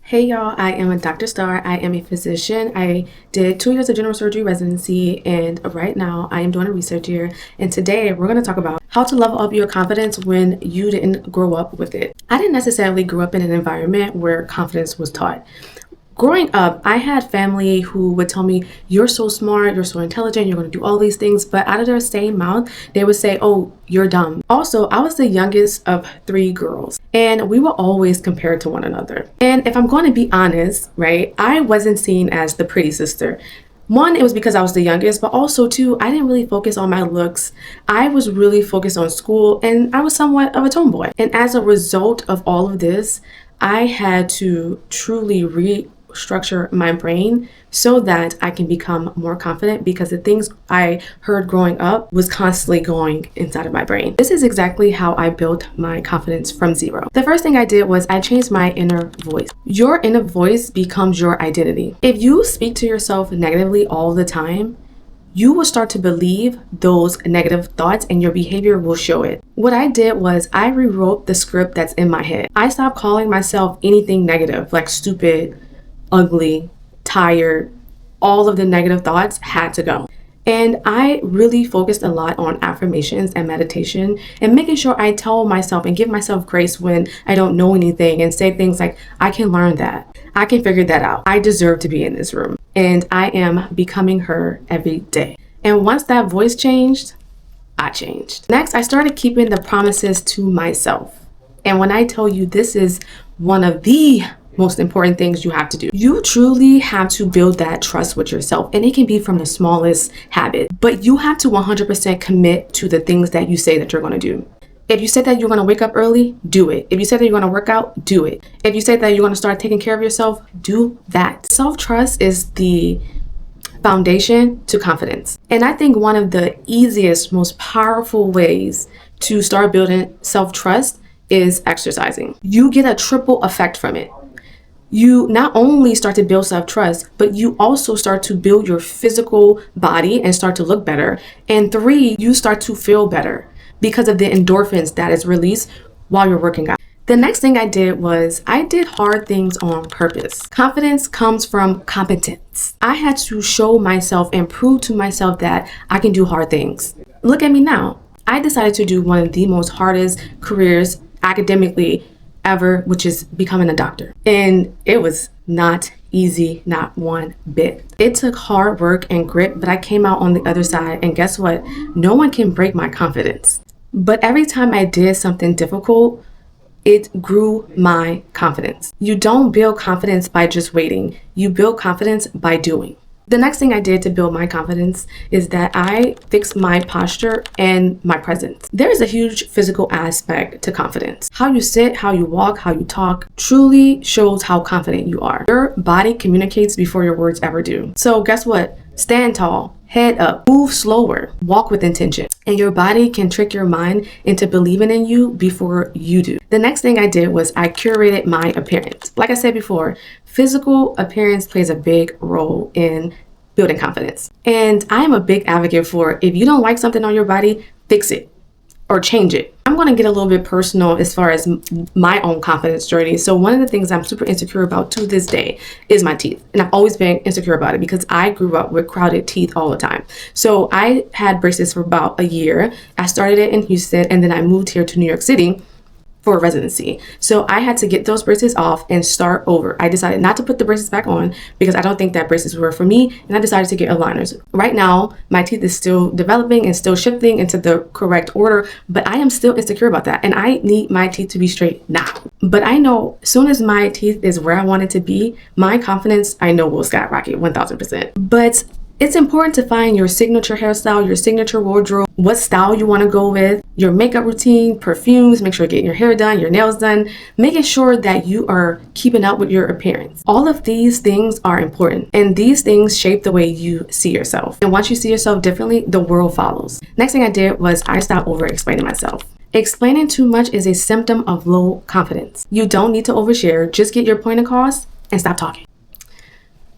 Hey y'all, I am a Dr. Star. I am a physician. I did 2 years of general surgery residency, and right now I am doing a research year. And today we're going to talk about how to level up your confidence when you didn't grow up with it. I didn't necessarily grow up in an environment where confidence was taught. Growing up, I had family who would tell me, you're so smart, you're so intelligent, you're going to do all these things. But out of their same mouth, they would say, oh, you're dumb. Also, I was the youngest of 3 girls, and we were always compared to one another. And if I'm going to be honest, right, I wasn't seen as the pretty sister. One, it was because I was the youngest, but also two, I didn't really focus on my looks. I was really focused on school, and I was somewhat of a tomboy. And as a result of all of this, I had to truly restructure my brain so that I can become more confident, because the things I heard growing up was constantly going inside of my brain. This is exactly how I built my confidence from zero. The first thing I did was I changed my inner voice. Your inner voice becomes your identity. If you speak to yourself negatively all the time, you will start to believe those negative thoughts and your behavior will show it. What I did was I rewrote the script that's in my head. I stopped calling myself anything negative, like stupid, ugly, tired. All of the negative thoughts had to go. And I really focused a lot on affirmations and meditation and making sure I tell myself and give myself grace when I don't know anything, and say things like, I can learn that. I can figure that out. I deserve to be in this room. And I am becoming her every day. And once that voice changed, I changed. Next, I started keeping the promises to myself. And when I tell you, this is one of the most important things you have to do. You truly have to build that trust with yourself, and it can be from the smallest habit, but you have to 100% commit to the things that you say that you're going to do. If you said that you're going to wake up early, do it. If you said that you're going to work out, do it. If you said that you're going to start taking care of yourself, do that. Self-trust is the foundation to confidence. And I think one of the easiest, most powerful ways to start building self-trust is exercising. You get a triple effect from it. You not only start to build self-trust, but you also start to build your physical body and start to look better. And 3, you start to feel better because of the endorphins that is released while you're working out. The next thing I did was I did hard things on purpose. Confidence comes from competence. I had to show myself and prove to myself that I can do hard things. Look at me now. I decided to do one of the most hardest careers academically ever, which is becoming a doctor. And it was not easy, not one bit. It took hard work and grit, but I came out on the other side, and guess what? No one can break my confidence. But every time I did something difficult, it grew my confidence. You don't build confidence by just waiting. You build confidence by doing. The next thing I did to build my confidence is that I fixed my posture and my presence. There is a huge physical aspect to confidence. How you sit, how you walk, how you talk truly shows how confident you are. Your body communicates before your words ever do. So guess what? Stand tall, head up, move slower, walk with intention. And your body can trick your mind into believing in you before you do. The next thing I did was I curated my appearance. Like I said before, physical appearance plays a big role in building confidence. And I am a big advocate for, if you don't like something on your body, fix it or change it. I'm going to get a little bit personal as far as my own confidence journey. So one of the things I'm super insecure about to this day is my teeth. And I've always been insecure about it because I grew up with crowded teeth all the time. So I had braces for about a year. I started it in Houston, and then I moved here to New York City for residency. So I had to get those braces off and start over. I decided not to put the braces back on because I don't think that braces were for me, and I decided to get aligners. Right now, my teeth is still developing and still shifting into the correct order, but I am still insecure about that, and I need my teeth to be straight now. But I know as soon as my teeth is where I want it to be, my confidence, I know, will skyrocket 1000%. But it's important to find your signature hairstyle, your signature wardrobe, what style you want to go with, your makeup routine, perfumes, make sure you're getting your hair done, your nails done, making sure that you are keeping up with your appearance. All of these things are important, and these things shape the way you see yourself. And once you see yourself differently, the world follows. Next thing I did was I stopped over-explaining myself. Explaining too much is a symptom of low confidence. You don't need to overshare, just get your point across and stop talking.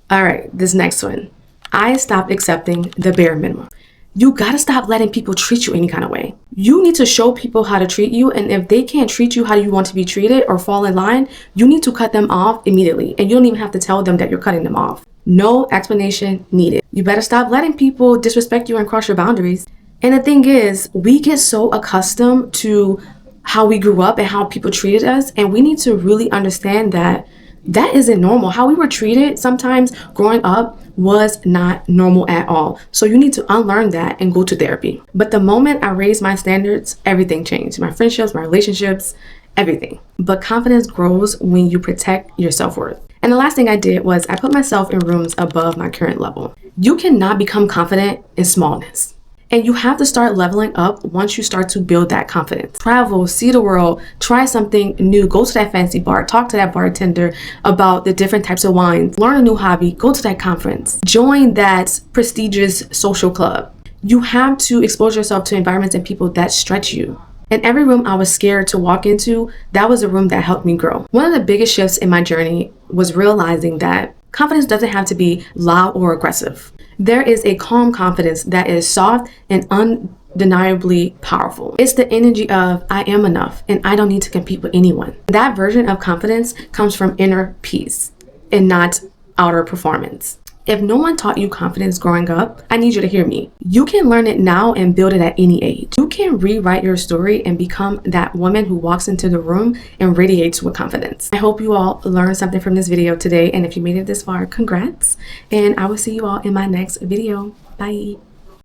All right, this next one. I stopped accepting the bare minimum. You gotta stop letting people treat you any kind of way. You need to show people how to treat you, and if they can't treat you how you want to be treated or fall in line, you need to cut them off immediately, and you don't even have to tell them that you're cutting them off. No explanation needed. You better stop letting people disrespect you and cross your boundaries. And the thing is, we get so accustomed to how we grew up and how people treated us, and we need to really understand that that isn't normal. How we were treated sometimes growing up was not normal at all. So you need to unlearn that and go to therapy. But the moment I raised my standards, everything changed. My friendships, my relationships, everything. But confidence grows when you protect your self-worth. And the last thing I did was I put myself in rooms above my current level. You cannot become confident in smallness. And you have to start leveling up once you start to build that confidence. Travel, see the world, try something new, go to that fancy bar, talk to that bartender about the different types of wines, learn a new hobby, go to that conference, join that prestigious social club. You have to expose yourself to environments and people that stretch you. In every room I was scared to walk into, that was a room that helped me grow. One of the biggest shifts in my journey was realizing that confidence doesn't have to be loud or aggressive. There is a calm confidence that is soft and undeniably powerful. It's the energy of I am enough and I don't need to compete with anyone. That version of confidence comes from inner peace and not outer performance. If no one taught you confidence growing up, I need you to hear me. You can learn it now and build it at any age. You can rewrite your story and become that woman who walks into the room and radiates with confidence. I hope you all learned something from this video today, and if you made it this far, congrats. And I will see you all in my next video. Bye.